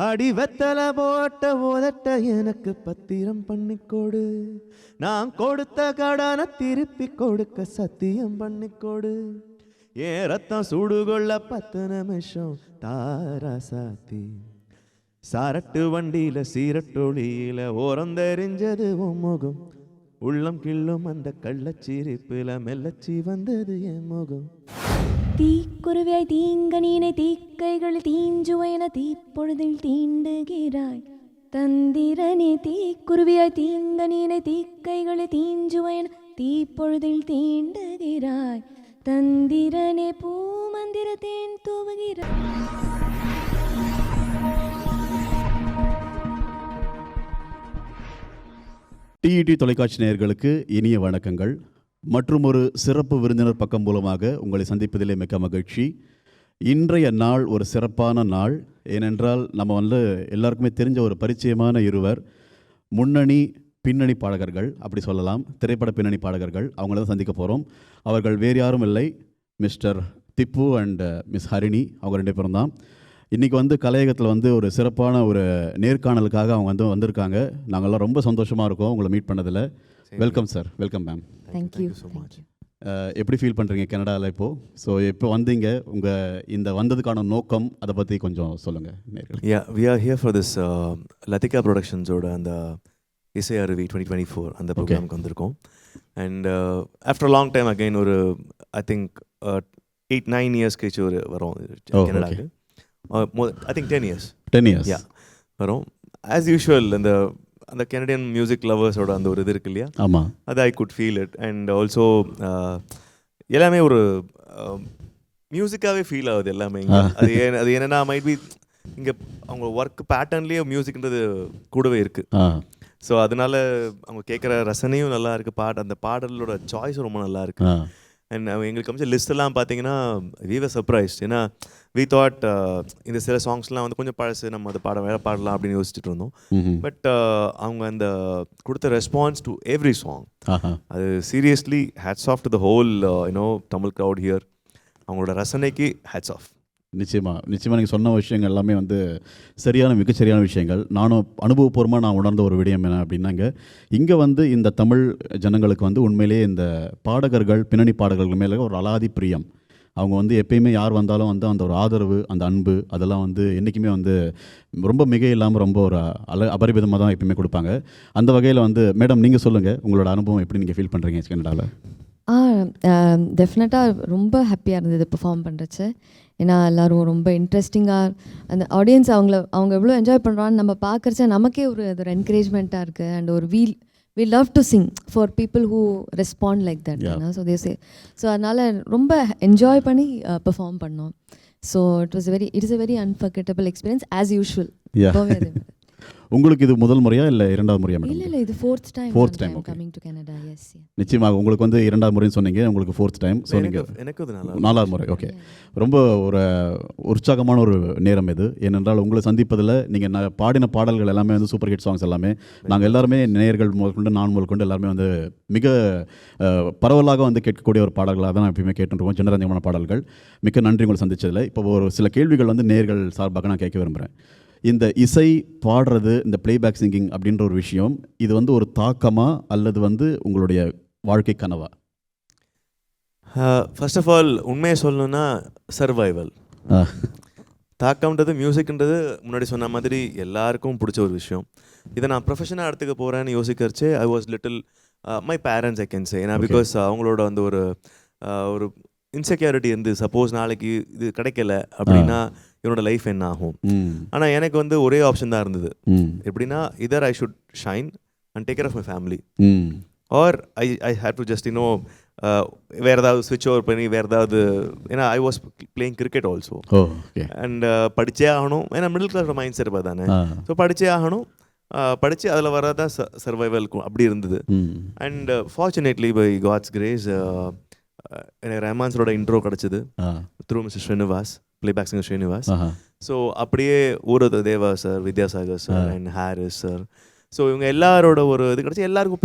அடி வெத்தல போட்ட உதட்ட எனக்கு பத்திரம் பண்ணிக்கொடு, நான் கொடுத்த கடனை திருப்பி கொடுக்க சத்தியம் பண்ணிக்கொடு, ஏன் ரத்தம் சுடுகொள்ள 10 நிமிஷம் தாரா சாத்தி, சாரட்டு வண்டியில சீரட்டொழியில ஓரம் தெரிஞ்சது உன் முகம், உள்ளம் கிள்ளும் அந்த கள்ளச்சிரிப்புல மெல்லச்சி வந்தது என் முகம். தீக்குருவியாய் தீங்கனீனை தீக்கைகள் தீஞ்சுவைன தீப்பொழுதில் தீண்டுகிறாய் தந்திரனே. தீக்குருவியாய் தீங்கனீனை தீக்கைகள் தீஞ்சுவைன தீப்பொழுதில் தீண்டுகிறாய் தந்திரனே. பூமந்திர தேன் தூவுகிறாய். டிஇடி தொலைக்காட்சி நேயர்களுக்கு இனிய வணக்கங்கள். மற்றும் ஒரு சிறப்பு விருந்தினர் பக்கம் மூலமாக உங்களை சந்திப்பதிலே மிக்க மகிழ்ச்சி. இன்றைய நாள் ஒரு சிறப்பான நாள். ஏனென்றால் நம்ம எல்லாருக்குமே தெரிஞ்ச ஒரு பரிச்சயமான இருவர், முன்னணி பின்னணி பாடகர்கள் அப்படி சொல்லலாம், திரைப்பட பின்னணி பாடகர்கள். அவங்கள தான் சந்திக்க போகிறோம். அவர்கள் வேறு யாரும் இல்லை, mister Tipu and miss Harini. அவங்க 2 பேரும் தான். இன்றைக்கி கலையகத்தில் ஒரு சிறப்பான ஒரு நேர்காணலுக்காக அவங்க வந்திருக்காங்க. நாங்கள்லாம் ரொம்ப சந்தோஷமாக இருக்கோம் உங்களை மீட் பண்ணதில். Welcome sir. Welcome ma'am. Thank you. எப்படி ஃபீல் பண்ணுறீங்க கனடாவில் இப்போது? ஸோ இப்போ வந்தீங்க, உங்கள் இந்த வந்ததுக்கான நோக்கம் அதை பற்றி கொஞ்சம் சொல்லுங்கள் நேர்கள். We are here for this Lathika ப்ரொடக்ஷன்ஸோட அந்த இசை அருவி 2024 அந்த ப்ரோக்ராமுக்கு வந்திருக்கோம். And after long time again ஒரு ஐ திங்க் 8-9 இயர்ஸ் கழிச்சு வரோம் கனடாவுக்கு. ஐ திங்க் 10 இயர்ஸ் யா வரும். ஆஸ் யூஷுவல் அந்த கெனடியன் மியூசிக் லவர்ஸோட அந்த ஒரு இது இருக்கு இல்லையா, ஆமாம், அது I could feel it. And also எல்லாமே ஒரு மியூசிக்காகவே ஃபீல் ஆகுது எல்லாமே. அது என்னென்னா மைட் பி இங்கே அவங்க ஒர்க் பேட்டர்ன்லேயே மியூசிக்ன்றது கூடவே இருக்குது. ஸோ அதனால அவங்க கேட்குற ரசனையும் நல்லா இருக்குது, அந்த பாடலோட சாய்ஸும் ரொம்ப நல்லா இருக்குது. அண்ட் எங்களுக்கு அமைச்ச லிஸ்ட்டெல்லாம் பார்த்தீங்கன்னா வி வர் சர்ப்ரைஸ்ட். ஏன்னா வி தாட் இந்த சில சாங்ஸ்லாம் கொஞ்சம் பழசு, நம்ம அதை வேறு பாடலாம் அப்படின்னு யோசிச்சுட்டு இருந்தோம். பட் அவங்க அந்த கொடுத்த ரெஸ்பான்ஸ் டு எவ்ரி சாங், அது seriously hats off to the whole Tamil crowd here. அவங்களோட ரசனைக்கு ஹேட்ஸ் ஆஃப். நிச்சயமாக நீங்கள் சொன்ன விஷயங்கள் எல்லாமே மிகச்சரியான விஷயங்கள். நானும் அனுபவபூர்வமாக நான் உணர்ந்த ஒரு விடயம் என்ன அப்படின்னாங்க, இங்கே இந்த தமிழ் ஜனங்களுக்கு உண்மையிலேயே இந்த பாடகர்கள், பின்னணி பாடகர்கள் மேலே ஒரு அலாதி பிரியம். அவங்க எப்பயுமே யார் வந்தாலும் அந்த ஒரு ஆதரவு, அந்த அன்பு, அதெல்லாம் என்றைக்குமே ரொம்ப மிக இல்லாமல் ரொம்ப ஒரு அபரிமிதமாக தான் எப்பயுமே கொடுப்பாங்க. அந்த வகையில் மேடம் நீங்கள் சொல்லுங்கள், உங்களோட அனுபவம் எப்படி நீங்கள் ஃபீல் பண்ணுறீங்க கனடாவில்? டெஃபினட்டாக ரொம்ப ஹாப்பியாக இருந்தது பெர்ஃபார்ம் பண்ணுறச்சு. ஏன்னா எல்லோரும் ரொம்ப இன்ட்ரெஸ்டிங்காக அந்த ஆடியன்ஸ் அவங்க எவ்வளோ என்ஜாய் பண்ணுறான்னு நம்ம பார்க்குறச்ச நமக்கே ஒரு என்கரேஜ்மெண்ட்டாக இருக்குது. அண்ட் ஒரு we love to sing for people who respond like that, yeah. So they say, so அதனால் ரொம்ப என்ஜாய் பண்ணி பெர்ஃபார்ம் பண்ணோம். So it is a very unforgettable experience as usual. உங்களுக்கு இது முதல் முறையா இல்லை 2வது முறையா மேடம்? இல்லை, இது fourth time coming to Canada. Yes. நிச்சயமாக உங்களுக்கு 2வது முறைன்னு சொன்னீங்க, உங்களுக்கு 4th time. ஸோ நீங்கள் 4வது முறை. ஓகே, ரொம்ப ஒரு உற்சாகமான ஒரு நேரம் இது. ஏனென்றால் உங்களை சந்திப்பதில் நீங்கள் பாடின பாடல்கள் எல்லாமே சூப்பர் ஹிட் சாங்ஸ் எல்லாமே நாங்கள் எல்லாருமே நேயர்கள் முதற்கொண்டு நான் முதற்கொண்டு எல்லாருமே மிக பரவலாக கேட்கக்கூடிய ஒரு பாடல்களாக தான் எப்பயுமே கேட்டுருக்கோம், ஜனரஞ்சகமான பாடல்கள். மிக்க நன்றி உங்களை சந்தித்ததில். இப்போ ஒரு சில கேள்விகள் நேயர்கள் சார்பாக நான் கேட்க விரும்புகிறேன். இந்த இசை பாடுறது, இந்த பிளேபேக் சிங்கிங் அப்படின்ற ஒரு விஷயம், இது ஒரு தாக்கமா அல்லது உங்களுடைய வாழ்க்கை கனவா? ஃபர்ஸ்ட் ஆஃப் ஆல் உண்மையை சொல்லணும்னா சர்வைவல். தாக்கம்ன்றது மியூசிக்ன்றது முன்னாடி சொன்ன மாதிரி எல்லாருக்கும் பிடிச்ச ஒரு விஷயம். இதை நான் ப்ரொஃபஷனாக எடுத்துக்க போகிறேன்னு யோசிக்கிறச்சே I was little my parents I can say. ஏன்னா பிகாஸ் அவங்களோட ஒரு இன்செக்யூரிட்டி சப்போஸ் நாளைக்கு இது கிடைக்கல அப்படின்னா என்னோட லைஃப் என்ன ஆகும். ஆனால் எனக்கு ஒரே ஆப்ஷன் தான் இருந்தது. எப்படின்னா either I should shine and take care of my family, or I have to just வேறு ஏதாவது ஸ்விட்ச் ஓவர் பண்ணி வேறு ஏதாவது. ஏன்னா I was playing cricket also. And படித்தே ஆகணும், ஏன்னா மிடில் கிளாஸ் மைண்ட் செட் தானே. ஸோ படித்தே ஆகணும், படித்து அதில் வரதான் சர்வைவல் அப்படி இருந்தது. And fortunately by God's grace எனக்கு ரஹ்மான்ஸரோட இன்ட்ரோ கிடச்சிது through mister Srinivas, playback singer Srinivas. So அப்படியே ஊரது Deva sir, Vidyasagar sir and Harris sir. So இவங்க எல்லாரோட ஒரு இது கிடச்சி எல்லாருக்கும்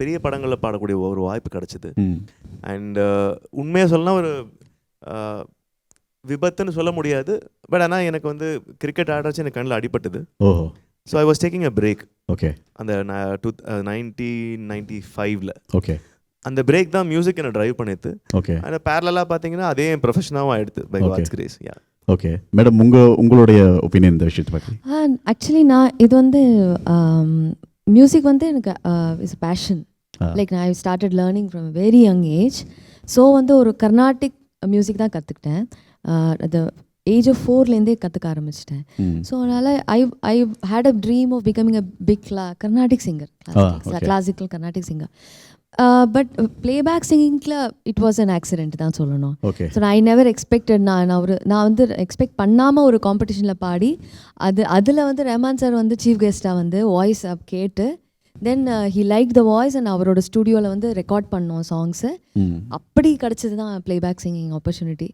பெரிய படங்களில் பாடக்கூடிய ஒரு வாய்ப்பு கிடச்சிது. அண்ட் உண்மையாக சொல்லலாம், ஒரு விபத்துன்னு சொல்ல முடியாது. பட் ஆனால் எனக்கு வந்து கிரிக்கெட் ஆடுறச்சு எனக்கு கண்ணில் அடிபட்டது. ஓஹோ. So I was taking a break. Okay. அந்த 1995 ஓகே. அந்த பிரேக் தான் மியூசிக் என்ன ட்ரைவ் பண்ணிட்டு. ஓகே. ஆனால் பேரலாக பார்த்தீங்கன்னா அதே என் ப்ரொஃபஷனாகவும் ஆகிடுது by God's grace. Yeah. Okay madam, உங்களுடைய ஒப்பீனியன் இந்த விஷயத்தை பற்றி? ஆக்சுவலி நான் இது வந்து மியூசிக் வந்து எனக்கு இஸ் பேஷன். லைக் நான் I started learning from very young age. So வந்து ஒரு கர்நாடிக் மியூசிக் தான் கற்றுக்கிட்டேன். அது ஏஜ் ஆஃப் 4லேருந்தே கற்றுக்க ஆரம்பிச்சிட்டேன். ஸோ அதனால் I had a dream of becoming a big classical Carnatic singer. But playback சிங்கிங்கில் இட் வாஸ் அன் ஆக்சிடென்ட் தான் சொல்லணும். So I never expected. நான் வந்து எக்ஸ்பெக்ட் பண்ணாமல் ஒரு காம்படிஷனில் பாடி அதில் வந்து ரஹ்மான் சார் வந்து சீஃப் கெஸ்ட்டாக வந்து வாய்ஸ் கேட்டு then he like the voice and அவரோட ஸ்டுடியோவில் வந்து ரெக்கார்ட் பண்ணோம் சாங்ஸு. அப்படி கிடச்சது தான் playback singing opportunity.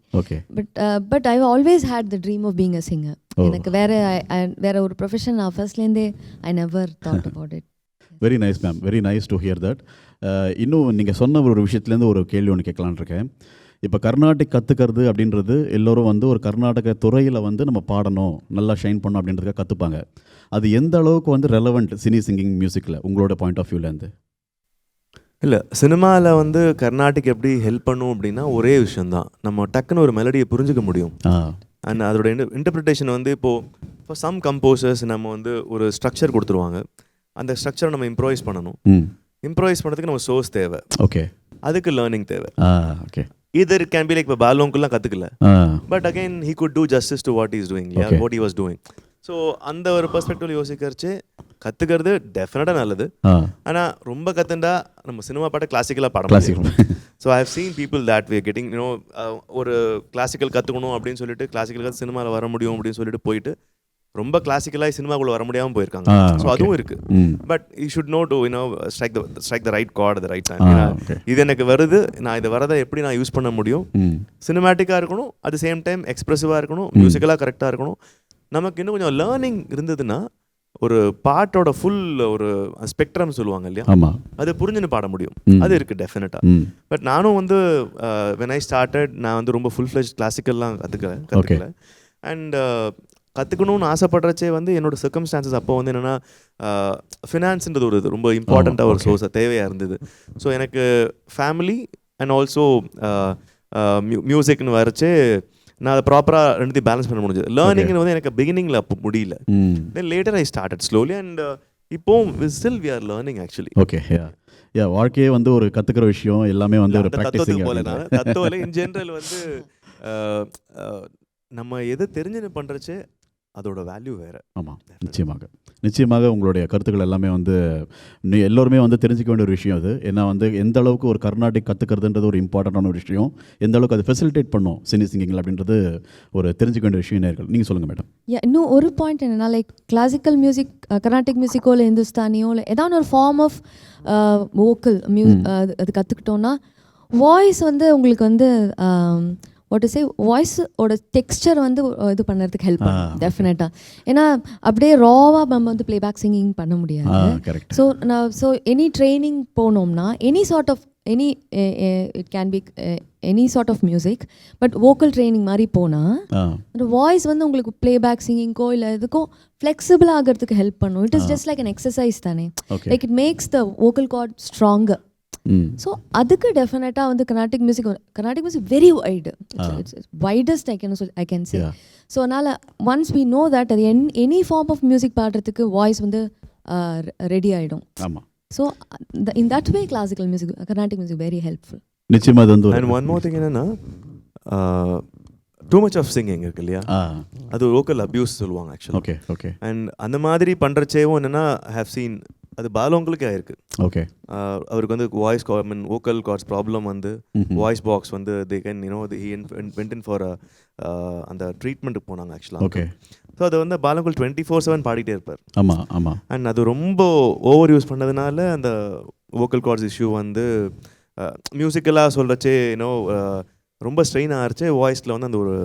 But I always had the dream of being a singer. எனக்கு வேற ஒரு ப்ரொஃபஷன் நான் ஃபர்ஸ்ட்லேருந்தே I never thought about it. Very nice ma'am, very nice to hear that. இன்னும் நீங்கள் சொன்ன ஒரு விஷயத்துலேருந்து ஒரு கேள்வி ஒன்று கேட்கலான்னு இருக்கேன். இப்போ கர்நாடிக் கற்றுக்கிறது அப்படின்றது எல்லோரும் வந்து ஒரு கர்நாடக துறையில் வந்து நம்ம பாடணும், நல்லா ஷைன் பண்ணணும் அப்படின்றதுக்காக கற்றுப்பாங்க. அது எந்த அளவுக்கு வந்து ரெலவெண்ட் சினி சிங்கிங் மியூசிக்கில் உங்களோட பாயிண்ட் ஆஃப் வியூலேருந்து? இல்லை, சினிமாவில் வந்து கர்நாடிக் எப்படி ஹெல்ப் பண்ணும் அப்படின்னா ஒரே விஷயந்தான், நம்ம டக்குன்னு ஒரு மெலடியை புரிஞ்சுக்க முடியும். அண்ட் அதோட இன்டர்பிரிட்டேஷன் வந்து இப்போது ஃபார் சம் கம்போசர்ஸ் நம்ம வந்து ஒரு ஸ்ட்ரக்சர் கொடுத்துருவாங்க. அந்த ஸ்ட்ரக்சரை நம்ம இம்ப்ரோவைஸ் பண்ணணும். இம்ப்ரோவைஸ் பண்ணுறதுக்கு நம்ம சோர்ஸ் தேவை. ஓகே. அதுக்கு லேர்னிங் தேவை. Okay. Either it can be like இப்போ பாலோங்கெல்லாம் கற்றுக்கல, but again he could do justice to what he is doing, what he was doing. So அந்த ஒரு பெர்ஸ்பெக்டிவ்ல யோசிக்கிறச்சு கற்றுக்கிறது டெஃபினட்டாக நல்லது. ஆனால் ரொம்ப கற்றுண்டா நம்ம சினிமா பாட்டை கிளாசிக்கலாக பாட முடியும். So I have seen people that way getting ஒரு கிளாசிக்கல் கற்றுக்கணும் அப்படின்னு சொல்லிட்டு கிளாசிக்கல் சினிமாவில் வர முடியும் அப்படின்னு சொல்லிட்டு போயிட்டு ரொம்ப கிளாசிக்கலாக சினிமாக்குள்ள வர முடியாமல் போயிருக்காங்க. ஸோ அதுவும் இருக்கு. But you should know to strike the right card the right time. இது எனக்கு வருது, நான் இதை வரதை எப்படி நான் யூஸ் பண்ண முடியும். சினிமேட்டிக்காக இருக்கணும், அட் த சேம் டைம் எக்ஸ்பிரசிவாக இருக்கணும், மியூசிக்கலாக கரெக்டாக இருக்கணும். நமக்கு இன்னும் கொஞ்சம் லேர்னிங் இருந்ததுன்னா ஒரு பாட்டோட ஃபுல் ஒரு ஸ்பெக்ட்ரம் சொல்லுவாங்க இல்லையா, அது புரிஞ்சுன்னு பாட முடியும். அது இருக்குது டெஃபினட்டாக. பட் நானும் வந்து வென் ஐ ஸ்டார்டட் நான் வந்து ரொம்ப ஃபுல் ஃப்ளெஜ் கிளாசிக்கல்லாம் கற்றுக்கல. அண்ட் கற்றுக்கணும்னு ஆசைப்படுறச்சே வந்து என்னோடய சர்க்கம்ஸ்டான்சஸ் அப்போ வந்து என்னென்னா ஃபினான்ஸுன்றது ஒரு ரொம்ப இம்பார்ட்டண்ட்டாக ஒரு சோர்ஸாக தேவையாக இருந்தது. ஸோ எனக்கு ஃபேமிலி அண்ட் ஆல்சோ மியூசிக்னு வரைச்சே நான் அதை ப்ராப்பராக ரெண்டுத்தையும் பேலன்ஸ் பண்ண முடிஞ்சது. லேர்னிங்னு வந்து எனக்கு பிகினிங்கில் அப்போ முடியல. Then later I started slowly and இப்போவும் still we are learning actually. Okay. வாழ்க்கையே வந்து ஒரு கற்றுக்கிற விஷயம், எல்லாமே வந்து ஒரு ப்ராக்டிசிங் போல. தத்துவம் இன் ஜென்ரல் வந்து நம்ம எது தெரிஞ்சுன்னு பண்ணுறச்சு அதோட வேல்யூ வேறு. ஆமாம், நிச்சயமாக உங்களுடைய கருத்துக்கள் எல்லாமே வந்து எல்லோருமே வந்து தெரிஞ்சிக்க வேண்டிய ஒரு விஷயம் அது. ஏன்னா வந்து எந்த அளவுக்கு ஒரு கர்நாடிக் கற்றுக்கிறதுன்றது ஒரு இம்பார்ட்டண்டான ஒரு விஷயம், எந்த அளவுக்கு அது ஃபெசிலிட்டேட் பண்ணும் சினி சிங்கிங் அப்படின்றது ஒரு தெரிஞ்சிக்க வேண்டிய விஷயம் நேர்கள். நீங்கள் சொல்லுங்கள் மேடம். இன்னும் ஒரு பாயிண்ட் என்னென்னா, லைக் கிளாசிக்கல் மியூசிக், கர்நாடிக் மியூசிக்கோ இல்லை ஹிந்துஸ்தானியோ இல்லை ஏதாவது ஒரு ஃபார்ம் ஆஃப் வோக்கல் அது கற்றுக்கிட்டோன்னா வாய்ஸ் வந்து உங்களுக்கு வந்து வாட் சே வாய்ஸோட டெக்ஸ்சர் வந்து இது பண்ணுறதுக்கு ஹெல்ப் பண்ணும் டெஃபினட்டாக. ஏன்னா அப்படியே ராவாக நம்ம வந்து பிளேபேக் சிங்கிங் பண்ண முடியாது. ஸோ எனி ட்ரைனிங் போனோம்னா any it can be any sort of music, but vocal training மாதிரி போனால் அந்த வாய்ஸ் வந்து உங்களுக்கு பிளேபேக் சிங்கிங்கோ இல்லை இதுக்கும் ஃப்ளெக்சிபிள் ஆகிறதுக்கு ஹெல்ப் பண்ணும். It is just like an exercise தானே. Like it makes the vocal cord stronger. So அதுக்கு டெஃபினட்டாக வந்து Carnatic music very wide, widest I can say. So அதனால் ஒன்ஸ் வி நோ தட் அது எனி ஃபார்ம் ஆஃப் மியூசிக் பாடுறதுக்கு voice வந்து ready ஆகிடும். ஆமாம். So in that way classical music, Carnatic music very helpful. நிச்சயமாக அது வந்து. அண்ட் ஒன் மோர் திங் என்னன்னா, டூ மச் ஆஃப் சிங்கிங் இருக்கு இல்லையா, அது லோக்கல் அப்யூஸ் சொல்லுவாங்க ஆக்சுவலி. ஓகே. அண்ட் அந்த மாதிரி பண்ணுறச்சேவும் என்னென்னா ஹேவ் சீன் அது பாலோங்களுக்கே ஆயிருக்கு. ஓகே. அவருக்கு வந்து வாய்ஸ் வோக்கல் கார்ட்ஸ் ப்ராப்ளம் வந்து வாய்ஸ் பாக்ஸ் வந்து they can he went in for அந்த ட்ரீட்மெண்ட்டுக்கு போனாங்க ஆக்சுவலாக. ஓகே. ஸோ அது வந்து பாலோங்கள் 24/7 பாடிட்டே இருப்பார். ஆமாம். அண்ட் அது ரொம்ப ஓவர் யூஸ் பண்ணதுனால அந்த வோக்கல் கார்ட்ஸ் இஷ்யூ வந்து மியூசிக்கலாக சொல்கிறச்சே ரொம்ப ஸ்ட்ரெயின் ஆகிடுச்சு. வாய்ஸில் வந்து அந்த ஒரு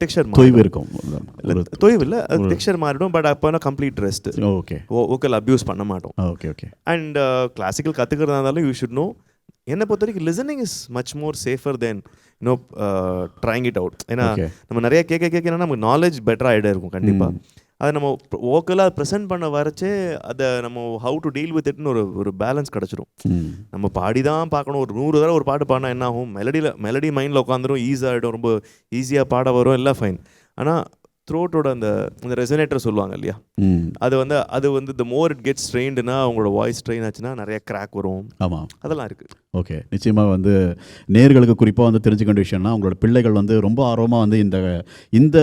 டெக்ஸ்சர் தொய்வு இருக்கும், தொய்வு இல்லை, அது டெக்ஸ்சர் மாறிடும். பட் அப்போ complete rest. Okay. Vocal abuse பண்ண மாட்டோம். ஓகே. அண்ட் கிளாசிக்கல் கற்றுக்கிறதா இருந்தாலும் யூ ஷுட் நோ என்னை பொறுத்த வரைக்கும் listening is much more safer then you know trying it out. ஏன்னா Okay. நம்ம நிறைய கேட்க என்னன்னா நமக்கு நாலேஜ் பெட்டர் ஆகிட்டே இருக்கும் கண்டிப்பாக. அதை நம்ம வோக்கலாக ப்ரெசென்ட் பண்ண வரைச்சே அதை நம்ம ஹவு டு டீல் வித் இட்னு ஒரு பேலன்ஸ் கிடச்சிரும். நம்ம பாடி தான் பார்க்கணும். ஒரு 100 தடவை ஒரு பாட்டு பாடினா என்ன ஆகும், மெலடி மைண்டில் உட்காந்துரும், ஈஸியாகிடும், ரொம்ப ஈஸியாக பாட வரும், எல்லாம் ஃபைன். ஆனால் த்ரோட்டோட அந்த ரெசனேட்டர் சொல்லுவாங்க இல்லையா, அது வந்து த மோர் இட் கெட்ஸ் ட்ரெயின்டுனா அவங்களோட வாய்ஸ் ட்ரெயின் ஆச்சுன்னா நிறைய கிராக் வரும். ஆமாம், அதெல்லாம் இருக்குது. ஓகே, நிச்சயமாக வந்து நேயர்களுக்கு குறிப்பாக வந்து தெரிஞ்சுக்க வேண்டிய விஷயம்னா, உங்களோட பிள்ளைகள் வந்து ரொம்ப ஆர்வமாக வந்து இந்த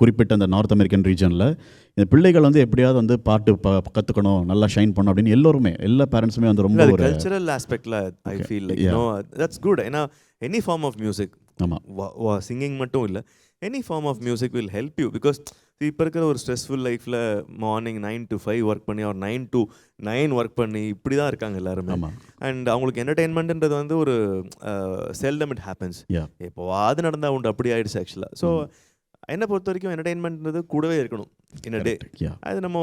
குறிப்பிட்ட அந்த நார்த் அமெரிக்கன் ரீஜனில் இந்த பிள்ளைகள் வந்து எப்படியாவது வந்து பாட்டு கற்றுக்கணும், நல்லா ஷைன் பண்ணணும் அப்படின்னு எல்லோருமே, எல்லா பேரண்ட்ஸுமே வந்து ரொம்ப ஒரு கல்ச்சரல் ஆஸ்பெக்டில் I feel like that's good. ஏன்னா எனி ஃபார்ம் ஆஃப் மியூசிக், ஆமாம், சிங்கிங் மட்டும் இல்லை, any form of music will help you. Because இப்போ இருக்கிற ஒரு ஸ்ட்ரெஸ்ஃபுல் லைஃப்பில் மார்னிங் 9 to 5 ஒர்க் பண்ணி, ஒரு 9 to 9 ஒர்க் பண்ணி இப்படி தான் இருக்காங்க எல்லாருமே. அண்ட் அவங்களுக்கு என்டர்டெயின்மெண்ட்ன்றது வந்து ஒரு செல்டம் இட் ஹேப்பன்ஸ். எப்போவாது நடந்தால் உண்டு, அப்படி ஆயிடுச்சு ஆக்சுவலாக. ஸோ என்னை பொறுத்த வரைக்கும் என்டர்டெயின்மெண்ட்ன்றது கூடவே இருக்கணும் இன் அ டே. அது நம்ம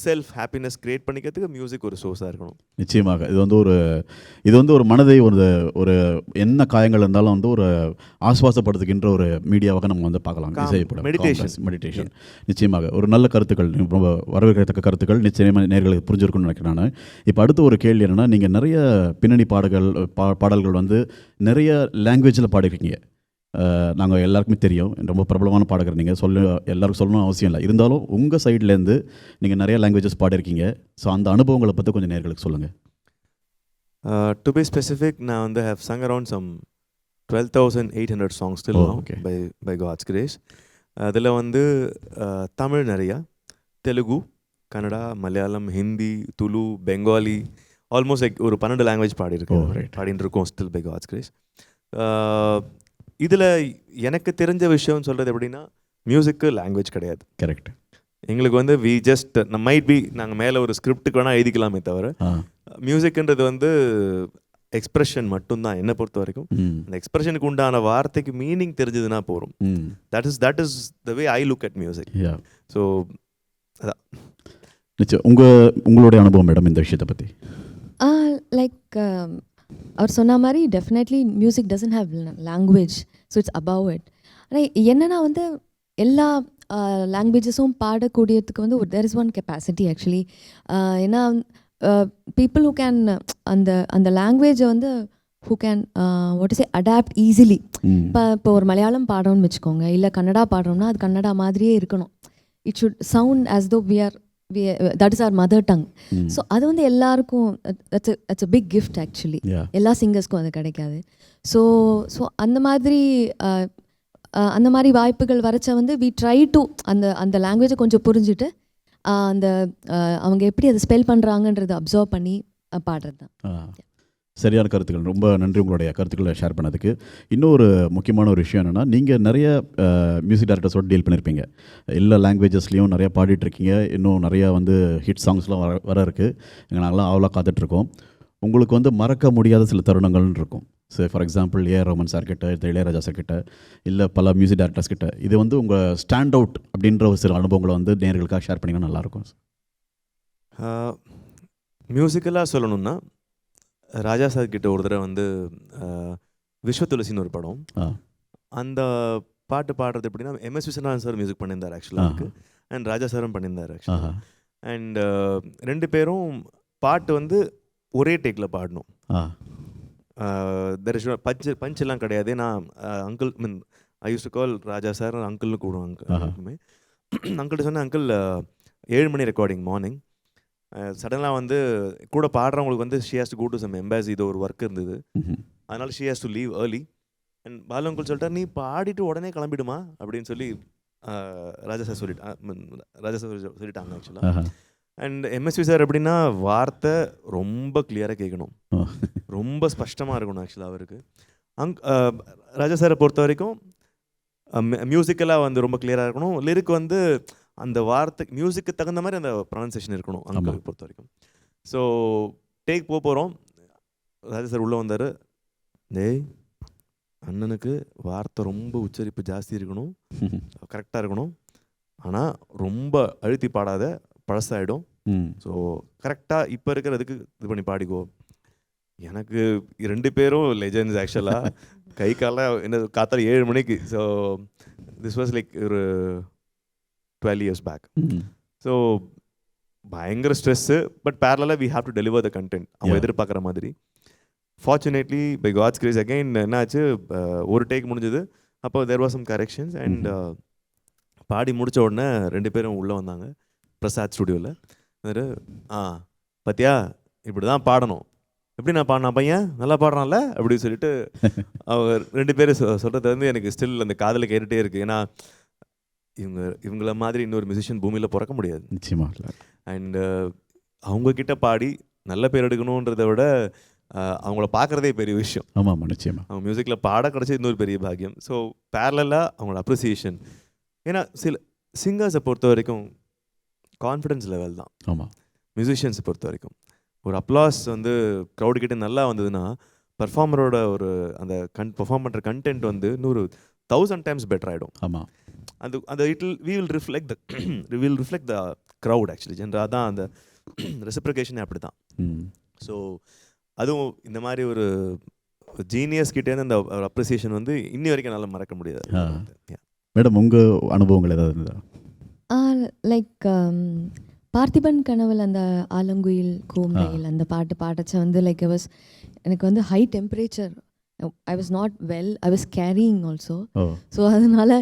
செல்ஃப் ஹாப்பினஸ் கிரியேட் பண்ணிக்கிறதுக்கு மியூசிக் ஒரு சோர்ஸாக இருக்கணும். நிச்சயமாக இது வந்து ஒரு மனதை ஒரு என்ன காயங்கள் இருந்தாலும் வந்து ஒரு ஆஸ்வாசப்படுத்துகின்ற ஒரு மீடியாவாக நம்ம வந்து பார்க்கலாம். மெடிடேஷன் நிச்சயமாக ஒரு நல்ல கருத்துக்கள், ரொம்ப வரவேற்கத்தக்க கருத்துக்கள், நிச்சயமாக நேயர்களுக்கு புரிஞ்சிருக்கும்னு நினைக்கிறேன் நான். இப்போ அடுத்த ஒரு கேள்வி என்னென்னா, நீங்கள் நிறைய பின்னணி பாடல்கள் வந்து நிறைய லாங்குவேஜில் பாடிருக்கீங்க. நாங்கள் எல்லாருக்குமே தெரியும், ரொம்ப பிரபலமான பாடகர் நீங்கள், எல்லாருக்கும் சொல்லணும்னு அவசியம் இல்லை. இருந்தாலும் உங்கள் சைட்லேருந்து நீங்கள் நிறைய லாங்குவேஜஸ் பாடிருக்கீங்க. ஸோ அந்த அனுபவங்களை பற்றி கொஞ்சம் நேயர்களுக்கு சொல்லுங்கள். டு பி ஸ்பெசிஃபிக், நான் வந்து have sung around some 12,800 songs still by God's grace. அதில் வந்து தமிழ் நிறையா, தெலுங்கு, கன்னடா, மலையாளம், ஹிந்தி, துளு, பெங்காலி, ஆல்மோஸ்ட் லைக் ஒரு 12 லாங்குவேஜ் பாடிட்டு இருக்கோம் ஸ்டில் பை காட்ஸ் கிரேஸ். இதில் எனக்கு தெரிஞ்ச விஷயம்னு சொல்கிறது எப்படின்னா, மியூசிக்கு லாங்குவேஜ் கிடையாது. கரெக்ட். எங்களுக்கு வந்து வி ஜஸ்ட் மைட் பி நாங்கள் மேலே ஒரு ஸ்கிரிப்டுக்கு வேணால் எழுதிக்கலாமே தவிர, மியூசிக்ன்றது வந்து எக்ஸ்பிரஷன் மட்டும்தான் என்னை பொறுத்த வரைக்கும். அந்த எக்ஸ்பிரஷனுக்கு உண்டான வார்த்தைக்கு மீனிங் தெரிஞ்சதுன்னா போகிறோம். That is the way I look at music. So அதான் நிச்சயம். உங்களுடைய அனுபவம் மேடம் இந்த விஷயத்தை பற்றி? லைக் அவர் சொன்ன மாதிரி definitely music doesn't have language, so it's above it. ஆனால் என்னென்னா வந்து எல்லா லாங்குவேஜஸும் பாடக்கூடியதுக்கு வந்து there is one capacity actually. ஏன்னா பீப்புள் ஹூ கேன் அந்த லாங்குவேஜை வந்து who can what is adapt easily. இப்போ ஒரு மலையாளம் பாடுறோம்னு வச்சுக்கோங்க, இல்லை கன்னடா பாடுறோம்னா அது கன்னடா மாதிரியே இருக்கணும். It should sound as though that is our mother tongue. So அது வந்து எல்லாருக்கும் it's a big gift actually. எல்லா சிங்கர்ஸ்க்கும் அது கிடைக்காது. ஸோ அந்த மாதிரி வாய்ப்புகள் வரைச்ச வந்து வி ட்ரை டு அந்த லாங்குவேஜை கொஞ்சம் புரிஞ்சுட்டு அவங்க எப்படி அதை ஸ்பெல் பண்ணுறாங்கன்றதை அப்சர்வ் பண்ணி பாடுறது தான். சரியான கருத்துக்கள். ரொம்ப நன்றி உங்களுடைய கருத்துக்களை ஷேர் பண்ணதுக்கு. இன்னொரு முக்கியமான ஒரு விஷயம் என்னென்னா, நீங்கள் நிறைய மியூசிக் டைரக்டர்ஸோடு டீல் பண்ணியிருப்பீங்க. எல்லா லாங்குவேஜஸ்லேயும் நிறையா பாடிட்டுருக்கீங்க. இன்னும் நிறையா வந்து ஹிட் சாங்ஸ்லாம் வர இருக்குது. நாங்களாம் அவ்வளோ காத்துட்ருக்கோம். உங்களுக்கு வந்து மறக்க முடியாத சில தருணங்கள்னு இருக்கும். So for example AR Rahman சார்கிட்ட, இளையராஜா சார்கிட்ட, இல்லை பல மியூசிக் டைரக்டர்ஸ் கிட்ட, இது வந்து உங்கள் ஸ்டாண்ட் அவுட் அப்படின்ற ஒரு சில அனுபவங்களை வந்து நேயர்களுக்காக ஷேர் பண்ணிங்கன்னா நல்லாயிருக்கும். மியூசிக்கலாக சொல்லணும்னா, ராஜா சார் கிட்ட ஒரு தடவை வந்து விஸ்வ துளசின்னு ஒரு படம், அந்த பாட்டு பாடுறது எப்படின்னா, எம்எஸ் விஸ்வநாதன் சார் மியூசிக் பண்ணியிருந்தார் ஆக்சுவலாக, அண்ட் ராஜா சாரும் பண்ணியிருந்தார் ஆக்சுவலாக. அண்ட் 2 பேரும் பாட்டு வந்து ஒரே டேக்கில் பாடணும். பஞ்ச் எல்லாம் கிடையாது. நான் uncle I use to call Raja sir அங்கிள்னு கூடுவாங்க. அங்கிள்கிட்ட சொன்னேன், அங்கிள் 7 மணி ரெக்கார்டிங் மார்னிங், சடனாக வந்து கூட பாடுறவங்களுக்கு வந்து she has to go to some embassy, இது ஒரு ஒர்க் இருந்தது, அதனால she has to leave early. And Balu uncle சொல்லிட்டார், நீ பாடிட்டு உடனே கிளம்பிடுமா அப்படின்னு சொல்லி ராஜா சார் சொல்லிட்டாங்க ஆக்சுவலாக. அண்ட் எம்எஸ்வி சார் எப்படின்னா, வார்த்தை ரொம்ப கிளியராக கேட்கணும், ரொம்ப ஸ்பஷ்டமாக இருக்கணும் ஆக்சுவலாக அவருக்கு. ராஜா சாரை பொறுத்த வரைக்கும் மியூசிக்கலாக வந்து ரொம்ப கிளியராக இருக்கணும். லிரிக் வந்து அந்த வார்த்தை மியூசிக்கு தகுந்த மாதிரி அந்த ப்ரொனன்சியேஷன் இருக்கணும் அங்கிளுக்கு பொறுத்த வரைக்கும். ஸோ டேக் போகிறோம், ராஜா சார் உள்ளே வந்தார். டேய் அண்ணனுக்கு வார்த்தை ரொம்ப உச்சரிப்பு ஜாஸ்தி இருக்கணும், கரெக்டாக இருக்கணும், ஆனால் ரொம்ப அழுத்தி பாடாத, பழசாயிடும். ஸோ கரெக்டாக இப்போ இருக்கிறதுக்கு இது பண்ணி பாடிக்கோ. எனக்கு 2 பேரும் லெஜெண்ட்ஸ் ஆக்சுவலாக. கை கால என்ன காத்தால 7 மணிக்கு. ஸோ திஸ் வாஸ் லைக் ஒரு 12 years பேக். ஸோ பயங்கர ஸ்ட்ரெஸ்ஸு. பட் பேரலாக we have to deliver the content அவங்க எதிர்பார்க்குற மாதிரி. Fortunately by God's grace again என்னாச்சு, ஒரு டேக் முடிஞ்சது. அப்போ there was some corrections and பாடி முடித்த உடனே 2 பேரும் உள்ளே வந்தாங்க பிரசாத் ஸ்டுடியோவில். பார்த்தியா இப்படி தான் பாடணும், எப்படி நான் பாடினா பையன் நல்லா பாடுறான்ல அப்படின்னு சொல்லிட்டு அவங்க 2 பேரும் சொல்கிறது வந்து எனக்கு ஸ்டில் அந்த காதில் கேட்டுகிட்டே இருக்குது. ஏன்னா இவங்கள மாதிரி இன்னொரு மியூசிஷியன் பூமியில் பிறக்க முடியாது நிச்சயமாக. அண்ட் அவங்கக்கிட்ட பாடி நல்ல பேர் எடுக்கணுன்றதை விட அவங்கள பார்க்குறதே பெரிய விஷயம். ஆமாம் நிச்சயமாக. அவங்க மியூசிக்கில் பாட கிடச்சது இன்னொரு பெரிய பாக்கியம். ஸோ பேரலாக அவங்களோட அப்ரிசியேஷன். ஏன்னா சில சிங்கர்ஸை பொறுத்த வரைக்கும் கான்ஃபிடென்ஸ் லெவல் தான். ஆமாம். மியூசிஷியன்ஸை பொறுத்த வரைக்கும் ஒரு அப்ளாஸ் வந்து க்ரௌடுக்கிட்ட நல்லா வந்ததுன்னா பர்ஃபார்மரோட ஒரு அந்த பர்ஃபார்ம் பண்ணுற கண்டென்ட் வந்து 1000 times பெட்டர் ஆகிடும். ஆமாம். அந்த we will reflect the crowd actually. ஜென்ரலாக தான் அந்த ரெசிப்ரிகேஷனே அப்படி தான். ஸோ அதுவும் இந்த மாதிரி ஒரு ஜீனியஸ் கிட்டேருந்து அந்த அப்ரிசியேஷன் வந்து இன்னி வரைக்கும் என்னால் மறக்க முடியாது. மேடம் உங்கள் அனுபவங்கள் ஏதாவது இருந்தா? லைக் பார்த்திபன் கனவில் அந்த ஆலங்குயில் கோம்பையில் அந்த பாட்டு பாடச்ச வந்து லைக் எனக்கு வந்து high temperature. I was not well, I was carrying also. So அதனால்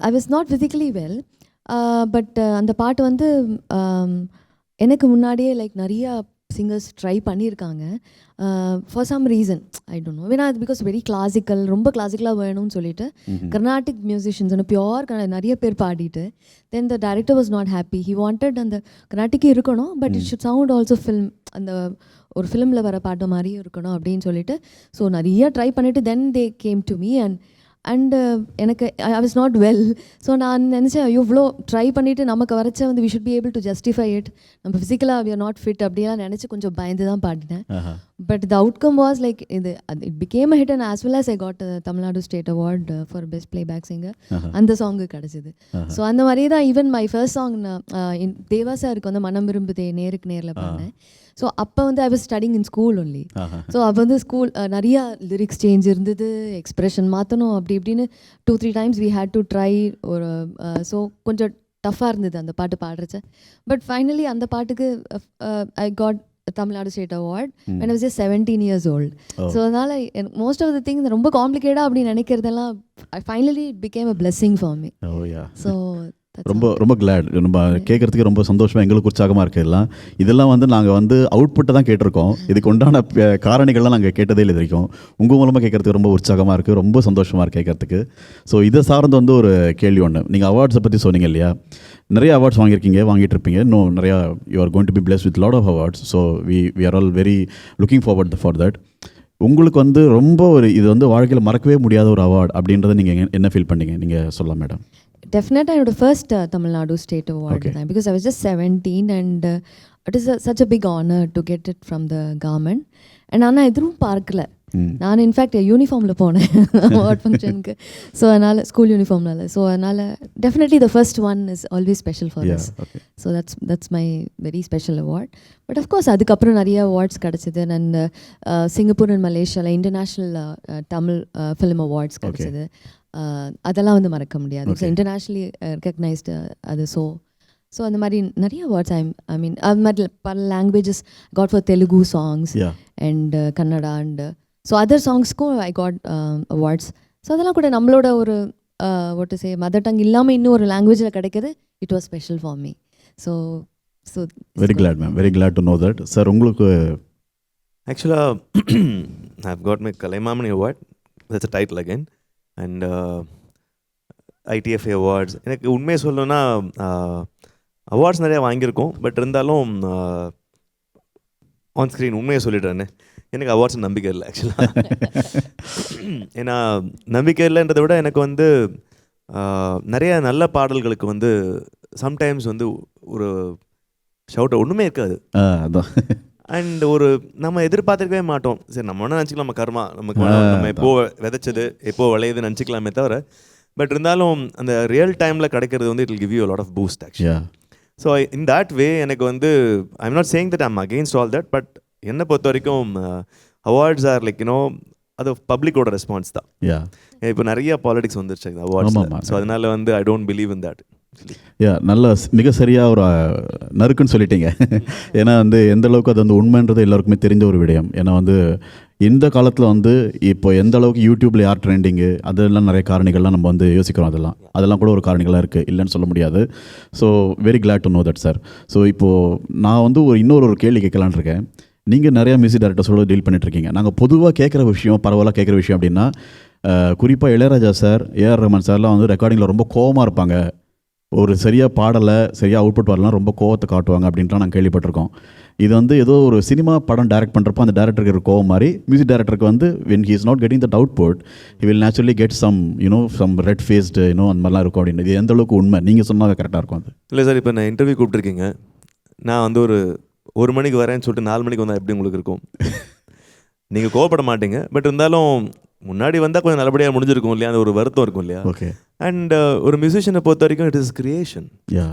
I was not physically well. But அந்த பாட்டு வந்து எனக்கு முன்னாடியே லைக் நிறையா சிங்கர்ஸ் ட்ரை பண்ணியிருக்காங்க for some reason. I don't know. ஏன்னா அது பிகாஸ் வெரி கிளாசிக்கல், ரொம்ப கிளாசிக்கலாக வேணும்னு சொல்லிட்டு கர்நாடிக் மியூசிஷியன்ஸ் பியோர் நிறைய பேர் பாடிட்டு then the director was not happy. He wanted அந்த கர்நாடிக்கு இருக்கணும் but it should sound also film, அந்த ஒரு ஃபிலிமில் வர பாட்டு மாதிரியும் இருக்கணும் அப்படின்னு சொல்லிட்டு ஸோ நிறைய ட்ரை பண்ணிவிட்டு then they came to me and எனக்கு I was not well. So நான் நினச்சேன் இவ்வளோ ட்ரை பண்ணிவிட்டு நமக்கு வரைச்ச வந்து we should be able to justify it, நம்ம ஃபிசிக்கலாக வி ஆர் நாட் ஃபிட் அப்படிலாம் நினச்சி கொஞ்சம் பயந்து தான் பாடினேன். But the outcome was like it became a hit and as well as I got Tamil Nadu state award for best playback singer. அந்த song கிடச்சிது. ஸோ அந்த மாதிரி தான் ஈவன் மை ஃபர்ஸ்ட் சாங் தேவா சாருக்கு வந்து மனம் விரும்புதே நேருக்கு நேரில் பாடினேன். ஸோ அப்போ வந்து I was studying in school only. So அப்போ வந்து ஸ்கூல் நிறையா லிரிக்ஸ் சேஞ்ச் இருந்தது, எக்ஸ்ப்ரெஷன் மாற்றணும் அப்படி இப்படின்னு 2-3 times we had to try. ஒரு ஸோ கொஞ்சம் டஃப்பாக இருந்தது அந்த பாட்டு பாடுறச்ச. பட் ஃபைனலி அந்த பாட்டுக்கு I got Tamil Nadu state award when I was just 17 years old. So அதனால் எனக்கு மோஸ்ட் ஆஃப் த திங்ஸ் ரொம்ப காம்ப்ளிகேட்டாக அப்படின்னு நினைக்கிறதெல்லாம் finally it became a blessing for me. So ரொம்ப ரொம்ப கிளாட். நம்ம கேட்குறதுக்கு ரொம்ப சந்தோஷமாக, எங்களுக்கு உற்சாகமாக இருக்குது. இதெல்லாம் வந்து நாங்கள் வந்து அவுட்புட்டை தான் கேட்டிருக்கோம். இதுக்கு உண்டான காரணிகள்லாம் நாங்கள் கேட்டதே இல்லை வரைக்கும். உங்கள் மூலமாக கேட்குறதுக்கு ரொம்ப உற்சாகமாக இருக்குது, ரொம்ப சந்தோஷமாக இருக்குது கேட்குறதுக்கு. ஸோ இதை சார்ந்து வந்து ஒரு கேள்வி ஒன்று. நீங்கள் அவார்ட்ஸை பற்றி சொன்னீங்க இல்லையா, நிறைய அவார்ட்ஸ் வாங்கிட்டு இருப்பீங்க. இன்னும் நிறையா you are going to be blessed with lot of awards. So we are all very looking forward for that. உங்களுக்கு வந்து ரொம்ப ஒரு இது வந்து வாழ்க்கையில் மறக்கவே முடியாத ஒரு அவார்ட் அப்படின்றத நீங்கள் என்ன ஃபீல் பண்ணீங்க, நீங்கள் சொல்லலாம் மேடம்? Definitely என்னோட ஃபர்ஸ்ட் தமிழ்நாடு ஸ்டேட் அவார்ட் தான். Because I was just 17 and it is such a big honor to get it from the government. And ஆனால் எதுவும் பார்க்கல. நான் இன்ஃபேக்ட் யூனிஃபார்மில் போனேன் அவார்ட் ஃபங்க்ஷனுக்கு. ஸோ அதனால் ஸ்கூல் யூனிஃபார்ம்னால ஸோ அதனால் definitely the first one is always special for us. So that's my very special award. But of course அதுக்கப்புறம் நிறைய அவார்ட்ஸ் கிடச்சிது. அண்ட் சிங்கப்பூர் அண்ட் மலேசியாவில் இன்டர்நேஷ்னல் தமிழ் ஃபிலிம் அவார்ட்ஸ் கிடச்சிது. அதெல்லாம் வந்து மறக்க முடியாது. ஸோ இன்டர்நேஷ்னலி ரெக்கக்னைஸ்டு அது. ஸோ அந்த மாதிரி நிறைய அவார்ட்ஸ் ஐ மீன் அது மாதிரி பல languages got for Telugu songs and Kannada and so other சாங்ஸ்க்கும் ஐ காட் அவார்ட்ஸ். ஸோ அதெல்லாம் கூட நம்மளோட ஒரு what to say mother tongue இல்லாமல் இன்னும் ஒரு லாங்குவேஜில் கிடைக்கிது. It was special for me. So very glad ma'am, very glad to know that. Sir உங்களுக்கு ஆக்சுவலாக I have got my Kalaimamani award, that's a title again. And ITFA awards. எனக்கு உண்மையை சொல்லணும்னா அவார்ட்ஸ் நிறையா வாங்கியிருக்கோம். பட் இருந்தாலும் ஆன் ஸ்க்ரீன் உண்மையை சொல்லிடுறேன்னு எனக்கு அவார்ட்ஸ் நம்பிக்கை இல்லை ஆக்சுவலாக. ஏன்னா நம்பிக்கை இல்லைன்றதை விட எனக்கு வந்து நிறைய நல்ல பாடல்களுக்கு வந்து சம்டைம்ஸ் வந்து ஒரு ஷவுட் ஒன்றுமே இருக்காது. அண்ட் ஒரு நம்ம எதிர்பார்த்துருக்கவே மாட்டோம். சரி நம்ம ஒன்றும் நினச்சிக்கலாம், நம்ம கர்மா, நம்ம எப்போ விதைச்சது எப்போ விளையுதுன்னு நினச்சிக்கலாமே தவிர. பட் இருந்தாலும் அந்த ரியல் டைமில் கிடைக்கிறது வந்து it will give you a lot of boost actually. So in that வே எனக்கு வந்து I am not saying that I am against all that. But என்னை பொறுத்த வரைக்கும் அவார்ட்ஸ் ஆர் லைக் யூனோ அது பப்ளிக்கோட ரெஸ்பான்ஸ் தான். யா இப்போ நிறைய பாலிடிக்ஸ் வந்துருச்சு அவார்ட்ஸ். ஆமாம். ஸோ அதனால வந்து I don't believe in that. Yeah நல்ல மிக சரியாக ஒரு நறுக்குன்னு சொல்லிட்டீங்க. ஏன்னா வந்து எந்த அளவுக்கு அது வந்து உண்மைன்றது எல்லாருக்குமே தெரிஞ்ச ஒரு விடயம். ஏன்னா வந்து இந்த காலத்தில் வந்து இப்போ எந்த அளவுக்கு யூடியூப்பில் யார் ட்ரெண்டிங்கு அதெல்லாம் நிறைய காரணிகள்லாம் நம்ம வந்து யோசிக்கிறோம். அதெல்லாம் கூட ஒரு காரணிகளாக இருக்குது, இல்லைன்னு சொல்ல முடியாது. So very glad to know that sir. So இப்போது நான் வந்து இன்னொரு கேள்வி கேட்கலான்னு இருக்கேன். நீங்கள் நிறையா மியூசிக் டைரக்டர்ஸோடு டீல் பண்ணிட்டுருக்கீங்க. நாங்கள் பொதுவாக கேட்குற விஷயம், பரவலாக கேட்குற விஷயம் அப்படின்னா குறிப்பாக இளையராஜா சார், ஏஆர் ரஹ்மான் சார்லாம் வந்து ரெக்கார்டிங்கில் ரொம்ப கோவமாக இருப்பாங்க. ஒரு சரியாக பாடலை, சரியாக அவுட்புட் வரலாம், ரொம்ப கோவத்தை காட்டுவாங்க அப்படின்லாம் நாங்கள் கேள்விப்பட்டிருக்கோம். இது வந்து ஏதோ ஒரு சினிமா படம் டைரக்ட் பண்ணுறப்போ அந்த டேரக்டருக்கு ஒரு கோவம் மாதிரி மியூசிக் டைரக்டருக்கு வந்து when he is not getting that output he will naturally get some red faced அந்த மாதிரிலாம் இருக்கும் அப்படின்னு. இது எந்த அளவுக்கு உண்மை? நீங்கள் சொன்னால் கரெக்டாக இருக்கும் அது. இல்லை சார், இப்போ நான் இன்டர்வியூ கூப்பிட்டுருக்கீங்க, நான் வந்து ஒரு மணிக்கு வரேன்னு சொல்லிட்டு 4 மணிக்கு வந்தால் எப்படி உங்களுக்கு இருக்கும்? நீங்கள் கோவப்பட மாட்டீங்க, பட் இருந்தாலும் முன்னாடி வந்தால் கொஞ்சம் நல்லபடியாக முடிஞ்சிருக்கும் இல்லையா, அந்த ஒரு வருத்தம் இருக்கும் இல்லையா. ஓகே. அண்ட் ஒரு மியூசிஷியனை பொறுத்த வரைக்கும் இட் இஸ் கிரியேஷன். யா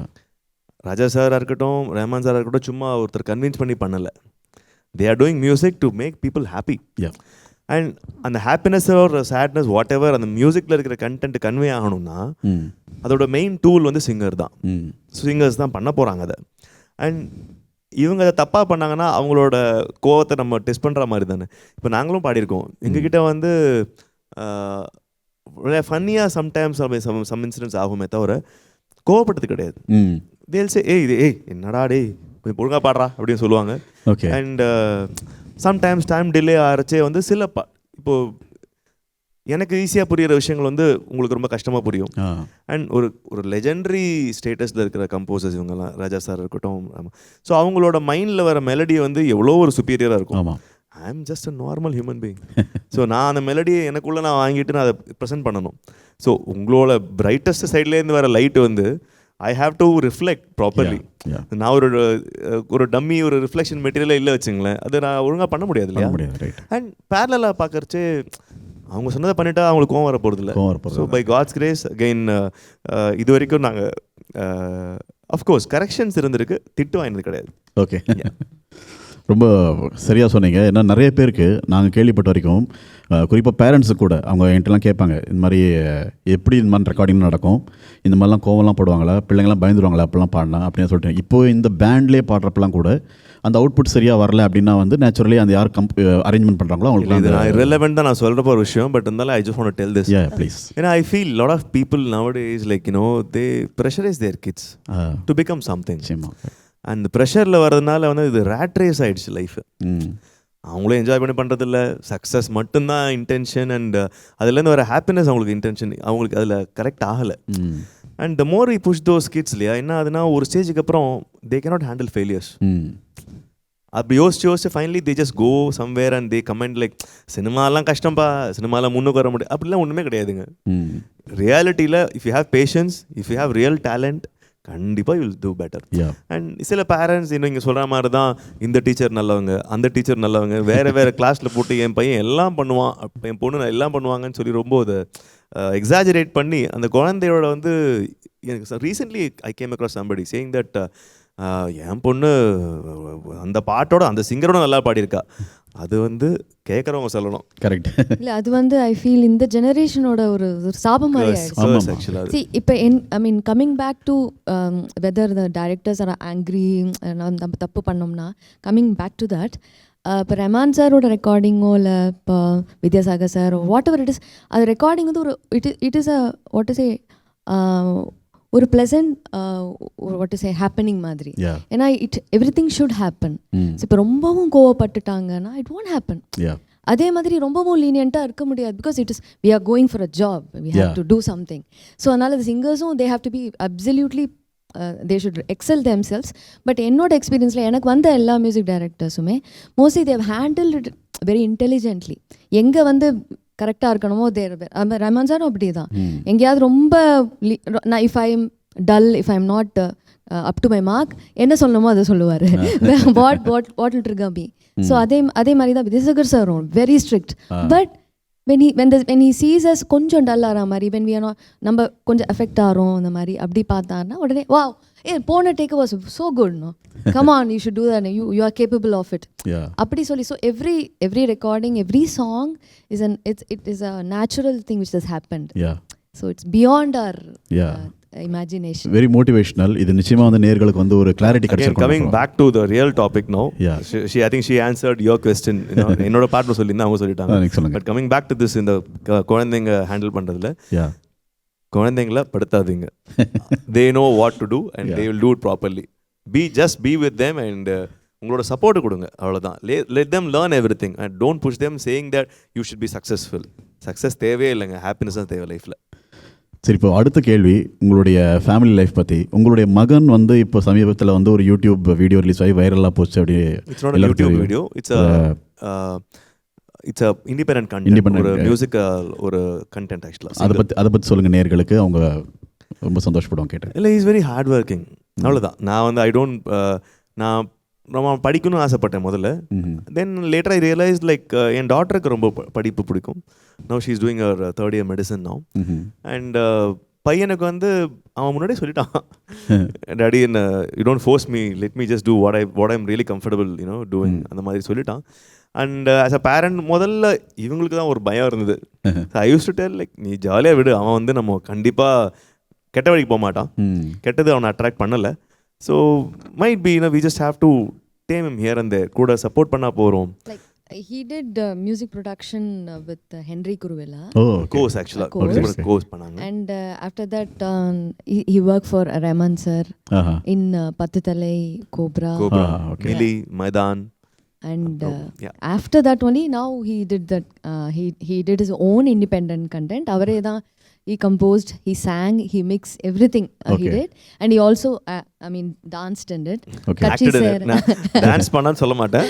ராஜா சாராக இருக்கட்டும், ரஹ்மான் சாராக இருக்கட்டும், சும்மா ஒருத்தர் கன்வின்ஸ் பண்ணி பண்ணலை. They are doing music to make people happy. Yeah and அந்த ஹாப்பினஸ் ஒரு சேட்னஸ் வாட் எவர் அந்த மியூசிக்கில் இருக்கிற கண்டென்ட் கன்வே ஆகணும்னா அதோட மெயின் டூல் வந்து சிங்கர் தான். சிங்கர்ஸ் தான் பண்ண போகிறாங்க அதை. அண்ட் இவங்க அதை தப்பாக பண்ணாங்கன்னா அவங்களோட கோவத்தை நம்ம டெஸ்ட் பண்ணுற மாதிரி தானே. இப்போ நாங்களும் பாடியிருக்கோம், எங்ககிட்ட வந்து ஃபன்னியாக சம்டைம்ஸ் சம் இன்சிடென்ட்ஸ் ஆகுமே தவிர கோவப்பட்டது கிடையாது. தேல் சே ஏய் என்னடா டேய் கொஞ்சம் ஒழுங்காக பாடுறா அப்படின்னு சொல்லுவாங்க. Okay. And sometimes time delay ஆகிறச்சே வந்து சில இப்போது எனக்கு ஈஸியாக புரிகிற விஷயங்கள் வந்து உங்களுக்கு ரொம்ப கஷ்டமாக புரியும். அண்ட் ஒரு லெஜெண்டரி ஸ்டேட்டஸில் இருக்கிற கம்போசர்ஸ் இவங்கெல்லாம், ராஜா சார் இருக்கட்டும், ஸோ அவங்களோட மைண்டில் வர மெலடி வந்து எவ்வளோ ஒரு சுப்பீரியராக இருக்கும். I am just a normal human being. So நான் அந்த மெலடியை எனக்குள்ளே நான் வாங்கிட்டு நான் அதை ப்ரெசென்ட் பண்ணணும். ஸோ உங்களோட பிரைட்டஸ்ட் சைட்லேருந்து வர லைட் வந்து I have to reflect properly. நான் ஒரு டம்மி ஒரு ரிஃப்ளெக்ஷன் மெட்டீரியலே இல்லை வச்சுங்களேன், அதை நான் ஒழுங்காக பண்ண முடியாது இல்லையா. அண்ட் பேரலாக பார்க்கறச்சே அவங்க சொன்னதை பண்ணிட்டா அவங்களுக்கு கோவம் வர போகிறது இல்லை. So by God's grace again இது வரைக்கும் நாங்கள் அஃப்கோர்ஸ் கரெக்ஷன்ஸ் இருந்திருக்கு, திட்டு வாங்கினது கிடையாது. ஓகே, ரொம்ப சரியாக சொன்னீங்க. ஏன்னா நிறைய பேருக்கு நாங்கள் கேள்விப்பட்ட வரைக்கும் குறிப்பாக பேரண்ட்ஸுக்கு கூட அவங்க என்கிட்டலாம் கேட்பாங்க, இந்த மாதிரி எப்படி இந்த மாதிரி ரெக்கார்டிங் நடக்கும், இந்த மாதிரிலாம் கோவம்லாம் போடுவாங்களா, பிள்ளைங்களாம் பயந்துருவாங்களா அப்படிலாம் பாடினா அப்படின்னு சொல்லிட்டு. இப்போது இந்த பேண்ட்லேயே பாடுறப்பெல்லாம் கூட அந்த அவுட்புட் சரியாக வரல அப்படின்னா வந்து நேச்சுரலி அந்த யார் அரேஞ்ச்மெண்ட் பண்ணுறாங்களோ அவங்களுக்கு நான் irrelevant தான் நான் சொல்கிறப்ப ஒரு விஷயம். பட் இருந்தாலும் I just want to tell this. Please. ஏன்னா I feel lot of people nowadays like they pressurize their kids to become something. அந்த ப்ரெஷரில் வர்றதுனால வந்து இது ரேட் ரேஸ் ஆகிடுச்சு லைஃப். அவங்களும் என்ஜாய் பண்ணி பண்ணுறதில்ல, சக்ஸஸ் மட்டும்தான் இன்டென்ஷன். அண்ட் அதுலேருந்து வர ஹாப்பினஸ் அவங்களுக்கு இன்டென்ஷன், அவங்களுக்கு அதில் கரெக்ட் ஆகலை. And the more we push those kids இல்லையா, என்ன ஆகுதுன்னா ஒரு ஸ்டேஜுக்கு அப்புறம் தே கேனாட் ஹேண்டில் ஃபெயிலியர்ஸ். அப்படி யோசிச்சு finally they just go somewhere and they comment like சினிமாலாம் கஷ்டம்பா, சினிமாவில் முன்னுக்கு வர முடியும், அப்படிலாம் ஒன்றுமே கிடையாதுங்க. ரியாலிட்டியில் if you have patience, if you have real talent, கண்டிப்பாக வில் டூ பெட்டர். அண்ட் சில பேரண்ட்ஸ் இன்னும் இங்கே சொல்கிற மாதிரி தான், இந்த டீச்சர் நல்லவங்க, அந்த டீச்சர் நல்லவங்க, வேறு கிளாஸில் போட்டு என் பையன் எல்லாம் பண்ணுவான், என் பொண்ணு எல்லாம் பண்ணுவாங்கன்னு சொல்லி ரொம்ப அதை எக்ஸாஜரேட் பண்ணி அந்த குழந்தையோட வந்து எனக்கு recently I came across somebody saying that என் பொண்ணு அந்த பாட்டோட அந்த சிங்கரோட நல்லா பாடியிருக்கா. அது வந்து கேட்குறவங்க சொல்லணும். கரெக்ட். இல்லை அது வந்து ஐ ஃபீல் இந்த ஜெனரேஷனோட ஒரு சாபம் மாதிரி ஆயிடுச்சு. இப்போ I mean coming back to whether the directors are angry, நம்ம தப்பு பண்ணோம்னா கம்மிங் பேக் டு தட், இப்போ ரஹ்மான் சாரோட ரெக்கார்டிங்கோ இல்லை இப்போ Vidyasagar sir whatever it is, அது ரெக்கார்டிங் வந்து ஒரு it is a what is a ஒரு pleasant what is a happening மாதிரி. ஏன்னா எவ்ரிதிங் ஷுட் ஹேப்பன். இப்போ ரொம்பவும் கோவப்பட்டுட்டாங்கன்னா இட் ஒன்ட் ஹேப்பன். அதே மாதிரி ரொம்பவும் லீனியண்ட்டாக இருக்க முடியாது, because it is we are going for a job, we have to do something. So அதனால் சிங்கர்ஸும் they have to be absolutely they should excel themselves. But என்னோட எக்ஸ்பீரியன்ஸில் எனக்கு வந்த எல்லா மியூசிக் டைரக்டர்ஸுமே mostly they handle it very intelligently. எங்கே வந்து கரெக்டாக இருக்கணுமோ ரஹ்மான் சாரும் அப்படி தான். எங்கேயாவது ரொம்ப நான் if I am dull, if I am not up to my mark, என்ன சொல்லணுமோ அதை சொல்லுவார். What will trigger me. So அதே மாதிரி தான் வித்யாசாகர் சாரும் very strict. But when he sees us கொஞ்சம் டல் ஆகிற மாதிரி when we are not நம்ம கொஞ்சம் எஃபெக்ட் ஆகிறோம் அந்த மாதிரி அப்படி பார்த்தாருன்னா உடனே வாவ் போன take was so good no come on you should do that you are capable of it அப்படி சொல்லி so every recording every song is it is a natural thing which has happened so it's beyond our imagination. Very motivational. இது நிச்சயமா வந்து நேயர்களுக்கு வந்து ஒரு clarity கிடைச்சிருக்கும். Coming back to the real topic now. She I think she answered your question. என்னோட partner சொல்லியிருந்தா அவங்க சொல்லிட்டாங்க. But coming back to this இந்த குழந்தைங்க ஹேண்டில் பண்றதுல குழந்தைங்கள படுத்தாதீங்க. They know what to do and they will do it properly. Just be with them and உங்களோட support கொடுங்க அவ்வளோதான். Let them learn everything and don't push them saying that you should be successful. Success தேவையே இல்லைங்க, happiness தான் தேவை லைஃப்பில். சரி, இப்போ அடுத்த கேள்வி உங்களுடைய ஃபேமிலி லைஃப் பற்றி. உங்களுடைய மகன் வந்து இப்போ சமீபத்தில் வந்து ஒரு யூடியூப் வீடியோ ரிலீஸ் ஆகி வைரலாக போச்சு. அப்படி it's not a YouTube video, it's a independent content, ஒரு மியூசிக் ஒரு கண்டென்ட் ஆக்சுவலாக. அதை பற்றி சொல்லுங்கள் நேயர்களுக்கு, அவங்க ரொம்ப சந்தோஷப்படுவாங்க கேட்டேன். இல்லை, இஸ் வெரி ஹார்ட் ஒர்க்கிங், அவ்வளோதான். நான் வந்து நான் ரொம்ப படிக்கணும்னு ஆசைப்பட்டேன் முதல்ல. Then later I realise like என் டாட்டருக்கு ரொம்ப படிப்பு பிடிக்கும். Now she is doing her 3rd year medicine now. And பையனுக்கு வந்து அவன் முன்னாடியே சொல்லிட்டான், டாடி என்ன you don't force me, let me just do what I'm really comfortable doing, அந்த மாதிரி சொல்லிட்டான். அண்ட் ஆஸ் அ பேரண்ட் முதல்ல இவங்களுக்கு தான் ஒரு பயம் இருந்தது. ஐ யூஸ் டு டெல் லைக் நீ ஜாலியாக விடு, அவன் வந்து நம்ம கண்டிப்பாக கெட்ட வழிக்கு போக மாட்டான், கெட்டது அவனை அட்ராக்ட் பண்ணலை. So might be we just have to tame him here and there, கூட சப்போர்ட் பண்ணா போறோம். Like he did music production with Henry Kuruvilla. Course actually course பண்ணாங்க. And after that he worked for Rahman sir in Patuthalai Cobra, Nili Maidan. And after that only now he did that he did his own independent content. அவரே தான் he composed, he sang, he mixed everything. He did, and he also I mean danced in it. Acted in it. Dance பண்ணான்னு சொல்ல மாட்டேன்,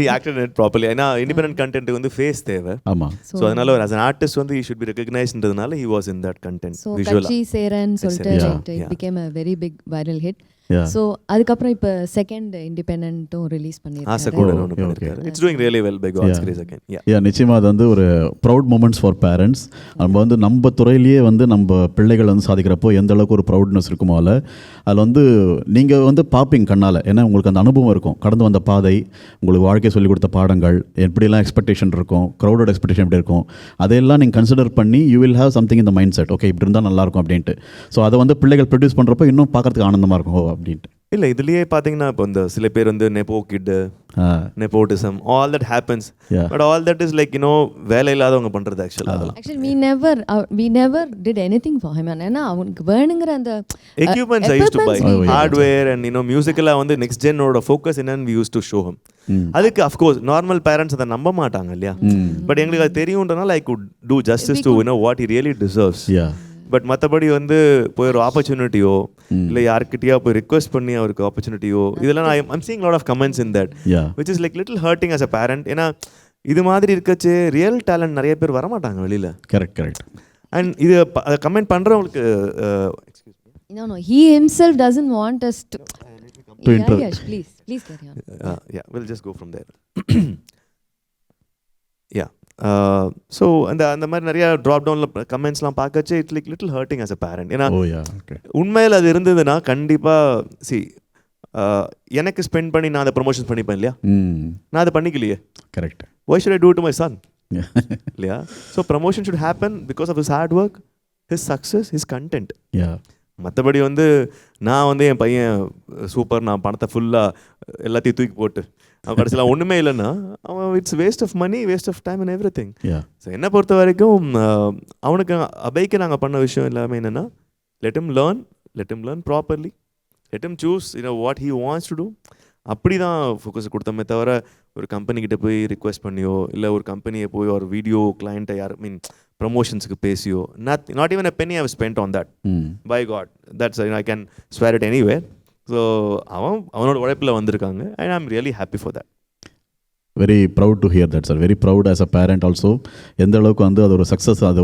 he acted in it properly. ஏன்னா independent content வந்து face தேவை. ஆமா. So அதனால as an artist வந்து he should be recognized ன்றதுனால he was in that content. So Kachi Seran சொல்லிட்டு it became a very big viral hit. So அதுக்கப்புறம் இப்போ second இண்டிபெண்டன்ட்டும் release பண்ணியிருக்காரு. It's doing really well by God's grace again. நிச்சயமாக அது வந்து ஒரு proud moments for parents. நம்ம வந்து நம்ம துறையிலேயே வந்து நம்ம பிள்ளைகள் வந்து சாதிக்கிறப்போ எந்த அளவுக்கு ஒரு ப்ரௌட்னஸ் இருக்குமோ அதில் வந்து நீங்கள் வந்து பார்ப்பீங்க கண்ணால். ஏன்னா உங்களுக்கு அந்த அனுபவம் இருக்கும், கடந்து வந்த பாதை, உங்களுக்கு வாழ்க்கை சொல்லிக் கொடுத்த பாடங்கள், எப்படிலாம் எக்ஸ்பெக்டேஷன் இருக்கும், க்ரௌடோட எக்ஸ்பெக்டேஷன் எப்படி இருக்கும், அதையெல்லாம் நீங்கள் கன்சிடர் பண்ணி you will have something in the mind set. Okay, இப்படி இருந்தால் நல்லாயிருக்கும் அப்படின்ட்டு. ஸோ அதை வந்து பிள்ளைகள் ப்ரொடியூஸ் பண்ணுறப்போ இன்னும் பார்க்குறதுக்கு ஆனந்தமாக இருக்கும் அப்படின்ட்டு. இல்லை, இதுலேயே பார்த்தீங்கன்னா இப்போ இந்த சில பேர் வந்து nepo kid, nepotism, all that happens. But all that is like வேலை இல்லாதவங்க பண்ணுறது ஆக்சுவலாக. we never did anything for him. ஏன்னா அவனுக்கு வேணுங்கிற அந்த equipments I used to buy, hardware and musicala வந்து நெக்ஸ்ட் ஜெனோட ஃபோக்கஸ் என்னன்னு we used to show him. அதுக்கு of course நார்மல் பேரண்ட்ஸ் அதை நம்ப மாட்டாங்க இல்லையா. பட் எங்களுக்கு அது தெரியும்ன்றனால I could do justice to what he really deserves. But மற்றபடி வந்து போய் ஒரு ஆப்பர்ச்சுனிட்டியோ இல்லை யார்கிட்டயோ போய் ரிக்வெஸ்ட் பண்ணி அவருக்கு ஆப்பர்ச்சுனிட்டியோ, இதெல்லாம் I'm seeing lot of comments in that which is like little hurting as a parent. ஏன்னா இது மாதிரி இருக்கச்சு ரியல் டேலண்ட் நிறைய பேர் வரமாட்டாங்க வெளியில். கரெக்ட். அண்ட் இது கமெண்ட் பண்ணுறவங்களுக்கு no he himself doesn't want us to yes, please carry on. We'll just go from there. So அந்த மாதிரி நிறையா ட்ராப் டவுனில் கமெண்ட்ஸ்லாம் பார்க்கச்சு it's like little hurting as a parent. ஏன்னா உண்மையில் அது இருந்ததுன்னா கண்டிப்பாக எனக்கு ஸ்பெண்ட் பண்ணி நான் அதை ப்ரொமோஷன் பண்ணிப்பேன் இல்லையா. நான் அதை பண்ணிக்கலையே. Correct. why should I do it to my son? இல்லையா. So promotion should happen because of his hard work, his success, his content. மற்றபடி வந்து நான் வந்து என் பையன் சூப்பர், நான் பணத்தை ஃபுல்லாக எல்லாத்தையும் தூக்கி போட்டு அவன் கடைசியில் ஒன்றுமே இல்லைன்னா அவன் it's waste of money, waste of time and everything. So என்னை பொறுத்த வரைக்கும் அவனுக்கு அபைக்கு நாங்கள் பண்ண விஷயம் எல்லாமே என்னென்னா let him learn properly, let him choose what he wants to do. அப்படி தான் ஃபோக்கஸ் கொடுத்தோமே தவிர ஒரு கம்பெனிக்கிட்ட போய் ரிக்வெஸ்ட் பண்ணியோ இல்லை ஒரு கம்பெனியை போய் ஒரு video கிளைண்ட்டை ப்ரமோஷன்ஸுக்கு பேசியோ not even a penny I have spent on that. By God, that's I can swear it anywhere. So அவனோட உழைப்பில் வந்திருக்காங்க and I'm really happy for that. Very proud to hear that sir. Very proud as a parent also. எந்த அளவுக்கு வந்து அது ஒரு success, அது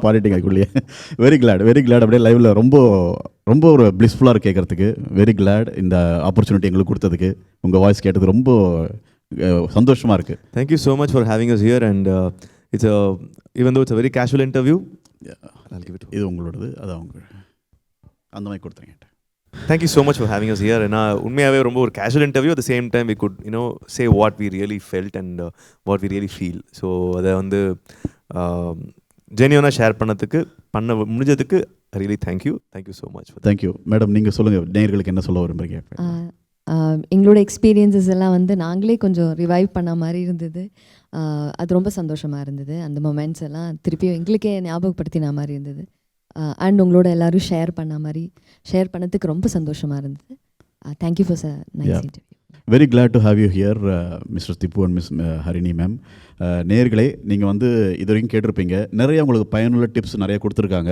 பாடிட்டீங்க அதுக்குள்ளேயே. வெரி கிளாட் அப்படியே லைவில் ரொம்ப ரொம்ப ஒரு பிளிஸ்ஃபுல்லாக இருக்கு கேட்குறதுக்கு. வெரி கிளாட் இந்த ஆப்பர்ச்சுனிட்டி எங்களுக்கு கொடுத்ததுக்கு. உங்கள் வாய்ஸ் கேட்டது ரொம்ப சந்தோஷமாக இருக்குது. Thank you so much for having us here, and even though it's a very casual interview, I'll give it to you. இது உங்களோடது, அது அவங்க அந்த மாதிரி கொடுத்துருங்க. Thank you so much for having us here. And உண்மையாகவே ரொம்ப ஒரு casual interview, at the same time we could say what we really felt and what we really feel. So அதை வந்து ஜென்யூனாக ஷேர் பண்ண முடிஞ்சதுக்கு really thank you so much for that. Thank you madam. நீங்கள் சொல்லுங்கள், நேயர்களுக்கு என்ன சொல்ல விரும்புறீங்க? எங்களோட எக்ஸ்பீரியன்ஸஸ் எல்லாம் வந்து நாங்களே கொஞ்சம் ரிவைவ் பண்ண மாதிரி இருந்தது. அது ரொம்ப சந்தோஷமாக இருந்தது. அந்த மொமெண்ட்ஸ் எல்லாம் திருப்பியும் எங்களுக்கே ஞாபகப்படுத்தின மாதிரி இருந்தது. அண்ட் உங்களோட எல்லோரும் ஷேர் பண்ண மாதிரி ஷேர் பண்ணதுக்கு ரொம்ப சந்தோஷமாக இருந்தது. Thank you for nice interview. Very glad to have you here mister Tipu and miss Harini ma'am. நேர்களே, நீங்கள் வந்து இது வரைக்கும் கேட்டிருப்பீங்க, நிறைய உங்களுக்கு பயனுள்ள டிப்ஸ் நிறைய கொடுத்துருக்காங்க.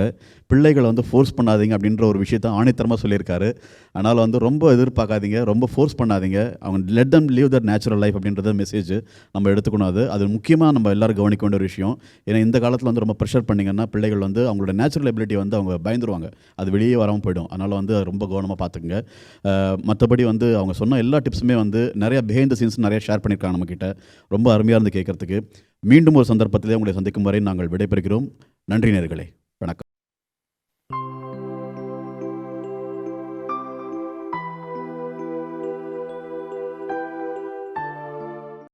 பிள்ளைகளை வந்து ஃபோர்ஸ் பண்ணாதீங்க அப்படின்ற ஒரு விஷயத்த ஆணித்தரமாக சொல்லியிருக்காரு. அதனால் வந்து ரொம்ப எதிர்பார்க்காதீங்க, ரொம்ப ஃபோர்ஸ் பண்ணாதீங்க. அவங்க let them leave that natural life அப்படின்றத மெசேஜ் நம்ம எடுத்துக்கணும். அது முக்கியமாக நம்ம எல்லோரும் கவனிக்க வேண்டிய ஒரு விஷயம். ஏன்னா இந்த காலத்தில் வந்து ரொம்ப ப்ரெஷர் பண்ணிங்கன்னா பிள்ளைகள் வந்து அவங்களோட நேச்சுரல் எபிலிட்டி வந்து அவங்க பயந்துருவாங்க, அது வெளியே வராமல் போயிடும். அதனால் வந்து ரொம்ப கவனமாக பார்த்துக்குங்க. மற்றபடி வந்து அவங்க சொன்ன எல்லா டிப்ஸுமே வந்து நிறைய பிஹைண்ட் த சீன்ஸ் நிறைய ஷேர் பண்ணியிருக்காங்க நம்மக்கிட்ட. ரொம்ப அருமையாக இருந்து கேட்குறதுக்கு. மீண்டும் ஒரு சந்தர்ப்பத்திலே உங்களை சந்திக்கும் வரை நாங்கள் விடைபெறுகிறோம். நன்றி நேயர்களே.